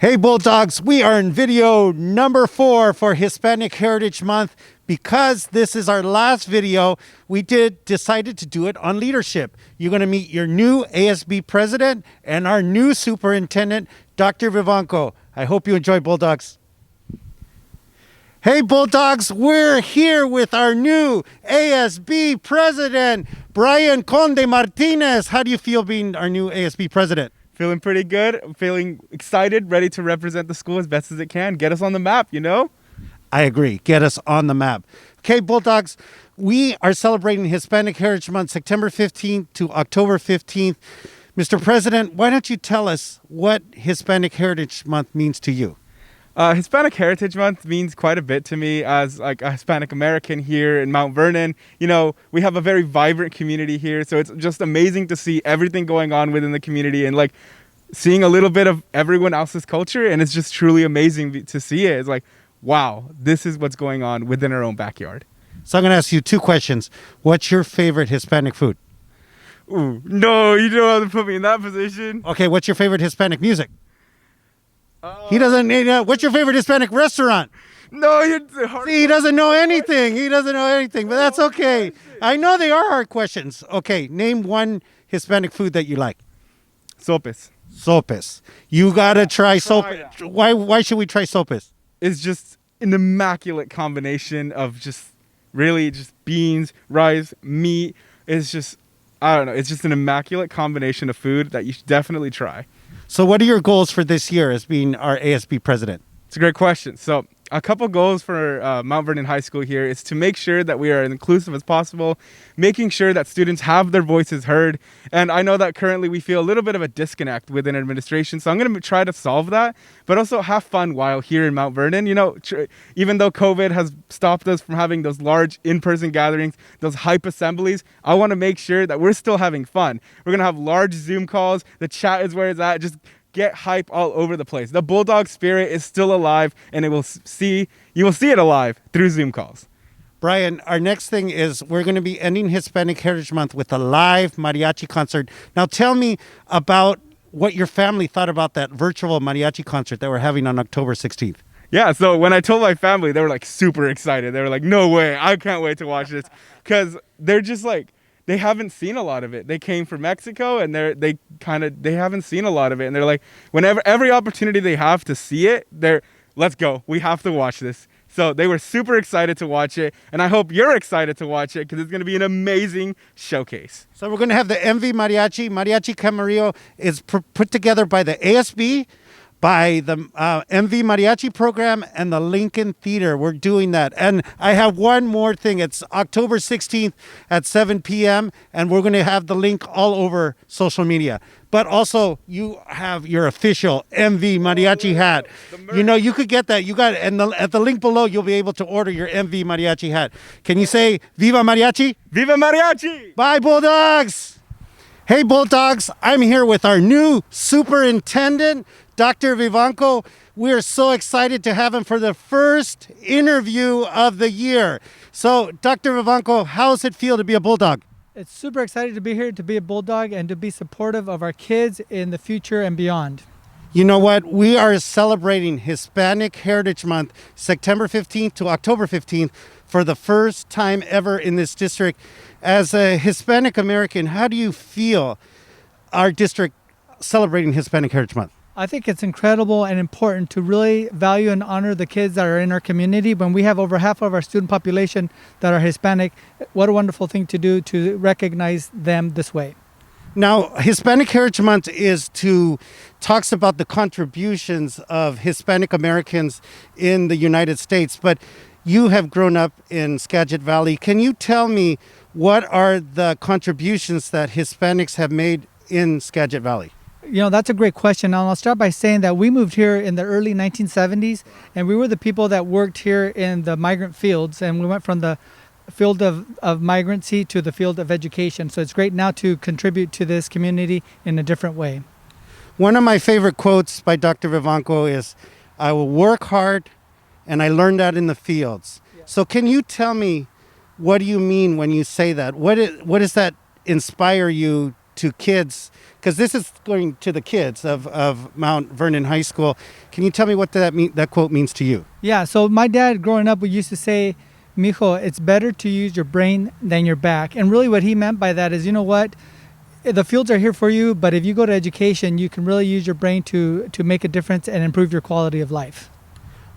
Hey Bulldogs, we are in video number 4 for Hispanic Heritage Month. Because this is our last video, we decided to do it on leadership. You're going to meet your new ASB President and our new Superintendent, Dr. Vivanco. I hope you enjoy, Bulldogs. Hey Bulldogs, we're here with our new ASB President, Brian Conde-Martinez. How do you feel being our new ASB President? Feeling pretty good. I'm feeling excited, ready to represent the school as best as it can. Get us on the map, you know? I agree. Get us on the map. Okay, Bulldogs, we are celebrating Hispanic Heritage Month, September 15th to October 15th. Mr. President, why don't you tell us what Hispanic Heritage Month means to you? Hispanic Heritage Month means quite a bit to me as like a Hispanic American here in Mount Vernon. You know, we have a very vibrant community here, so it's just amazing to see everything going on within the community and like seeing a little bit of everyone else's culture, and it's just truly amazing to see it. It's like, wow, this is what's going on within our own backyard. So I'm going to ask you 2 questions. What's your favorite Hispanic food? Ooh, no, you don't have to put me in that position. Okay, what's your favorite Hispanic music? He doesn't need. What's your favorite Hispanic restaurant? No, you're hard. See, he doesn't know anything. He doesn't know anything, but that's okay. I know they are hard questions. Okay, name one Hispanic food that you like. Sopes. Sopes. You gotta try sopes. Why should we try sopes? It's just an immaculate combination of just really just beans, rice, meat. It's just, I don't know. It's just an immaculate combination of food that you should definitely try. So what are your goals for this year as being our ASB President? It's a great question. So a couple goals for Mount Vernon High School here is to make sure that we are as inclusive as possible, making sure that students have their voices heard. And I know that currently we feel a little bit of a disconnect within administration, so I'm going to try to solve that, but also have fun while here in Mount Vernon. You know, even though COVID has stopped us from having those large in-person gatherings, those hype assemblies, I want to make sure that we're still having fun. We're going to have large Zoom calls. The chat is where it's at. Just get hype all over the place. The Bulldog spirit is still alive, and you will see it alive through Zoom calls. Brian, our next thing is we're going to be ending Hispanic Heritage Month with a live mariachi concert. Now tell me about what your family thought about that virtual mariachi concert that we're having on October 16th. Yeah, so when I told my family, they were like super excited. They were like, no way, I can't wait to watch this. Because they're just like, they haven't seen a lot of it. They came from Mexico and they haven't seen a lot of it. And they're like, whenever every opportunity they have to see it, let's go. We have to watch this. So they were super excited to watch it. And I hope you're excited to watch it because it's going to be an amazing showcase. So we're going to have the MV Mariachi. Mariachi Camarillo is put together by the ASB, by the MV Mariachi program, and the Lincoln Theater. We're doing that. And I have one more thing. It's October 16th at 7 p.m. and we're going to have the link all over social media. But also, you have your official MV Mariachi hat. You know, you could get that. You got it. And at the link below, you'll be able to order your MV Mariachi hat. Can you say Viva Mariachi? Viva Mariachi! Bye, Bulldogs! Hey, Bulldogs, I'm here with our new Superintendent, Dr. Vivanco. We're so excited to have him for the first interview of the year. So, Dr. Vivanco, how does it feel to be a Bulldog? It's super exciting to be here, to be a Bulldog, and to be supportive of our kids in the future and beyond. You know what? We are celebrating Hispanic Heritage Month, September 15th to October 15th, for the first time ever in this district. As a Hispanic American, how do you feel our district celebrating Hispanic Heritage Month? I think it's incredible and important to really value and honor the kids that are in our community. When we have over half of our student population that are Hispanic, what a wonderful thing to do to recognize them this way. Now, Hispanic Heritage Month talks about the contributions of Hispanic Americans in the United States, but you have grown up in Skagit Valley. Can you tell me what are the contributions that Hispanics have made in Skagit Valley? You know, that's a great question. And I'll start by saying that we moved here in the early 1970s, and we were the people that worked here in the migrant fields, and we went from the field of migrancy to the field of education. So it's great now to contribute to this community in a different way. One of my favorite quotes by Dr. Vivanco is, "I will work hard, and I learned that in the fields." Yeah. So can you tell me, what do you mean when you say that? What does that inspire you to kids, because this is going to the kids of Mount Vernon High School. Can you tell me what that quote means to you? Yeah, so my dad growing up, we used to say, mijo, it's better to use your brain than your back. And really what he meant by that is, you know what? The fields are here for you, but if you go to education, you can really use your brain to make a difference and improve your quality of life.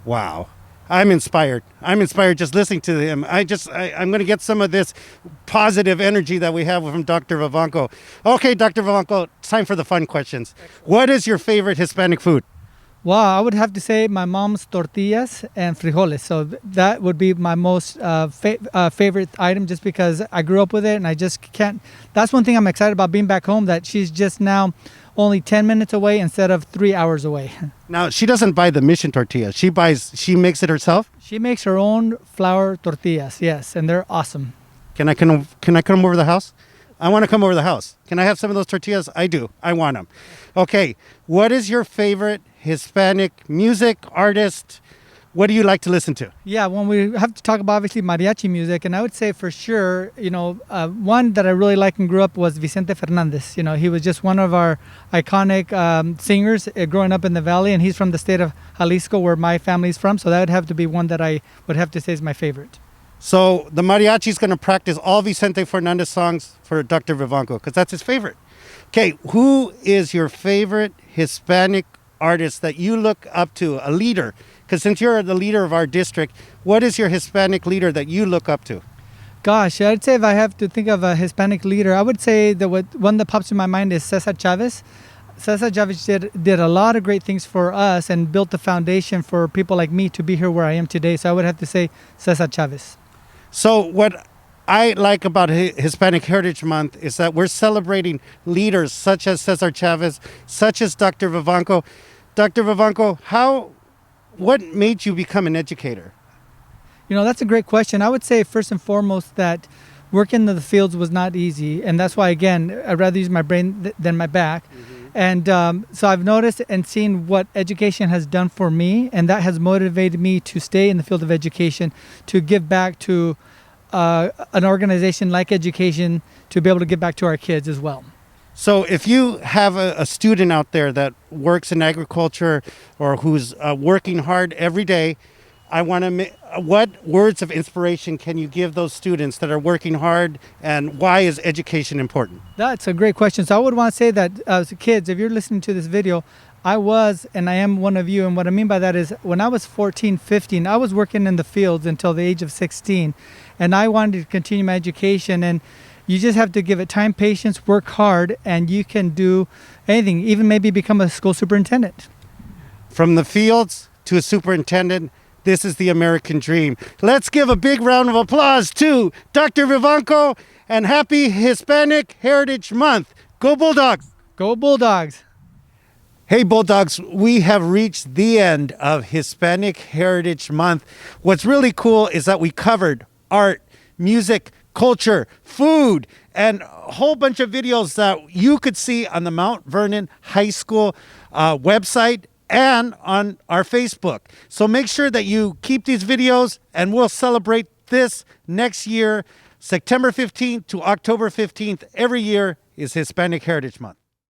Wow. I'm inspired. I'm inspired just listening to him. I'm going to get some of this positive energy that we have from Dr. Vivanco. Okay, Dr. Vivanco, it's time for the fun questions. What is your favorite Hispanic food? Well, I would have to say my mom's tortillas and frijoles. So that would be my most favorite item, just because I grew up with it and I just can't. That's one thing I'm excited about being back home, that she's just now only 10 minutes away instead of 3 hours away. Now, she doesn't buy the Mission tortilla. She makes it herself? She makes her own flour tortillas, yes, and they're awesome. Can I come over to the house? I want to come over to the house. Can I have some of those tortillas? I do. I want them. Okay, what is your favorite Hispanic music artist? What do you like to listen to? Yeah, when we have to talk about obviously mariachi music, and I would say for sure, one that I really liked and grew up was Vicente Fernandez. He was just one of our iconic singers growing up in the valley, and he's from the state of Jalisco, where my family's from. So that would have to be one that I would have to say is my favorite. So the mariachi is going to practice all Vicente Fernandez songs for Dr. Vivanco, because that's his favorite. Okay, who is your favorite Hispanic artist that you look up to, a leader? Because since you're the leader of our district, what is your Hispanic leader that you look up to? Gosh, I'd say if I have to think of a Hispanic leader, I would say that one that pops in my mind is Cesar Chavez. Cesar Chavez did a lot of great things for us and built the foundation for people like me to be here where I am today. So I would have to say Cesar Chavez. So what I like about Hispanic Heritage Month is that we're celebrating leaders such as Cesar Chavez, such as Dr. Vivanco. Dr. Vivanco, what made you become an educator? That's a great question. I would say first and foremost that working in the fields was not easy. And that's why, again, I'd rather use my brain than my back. Mm-hmm. And so I've noticed and seen what education has done for me. And that has motivated me to stay in the field of education, to give back to an organization like education, to be able to give back to our kids as well. So if you have a student out there that works in agriculture or who's working hard every day, what words of inspiration can you give those students that are working hard, and why is education important? That's a great question. So I would want to say that as kids, if you're listening to this video, I was and I am one of you. And what I mean by that is when I was 14, 15, I was working in the fields until the age of 16. And I wanted to continue my education. And you just have to give it time, patience, work hard, and you can do anything, even maybe become a school superintendent. From the fields to a superintendent, this is the American dream. Let's give a big round of applause to Dr. Vivanco, and happy Hispanic Heritage Month. Go Bulldogs! Go Bulldogs! Hey Bulldogs, we have reached the end of Hispanic Heritage Month. What's really cool is that we covered art, music, culture, food, and a whole bunch of videos that you could see on the Mount Vernon High School website and on our Facebook. So make sure that you keep these videos, and we'll celebrate this next year. September 15th to October 15th every year is Hispanic Heritage Month.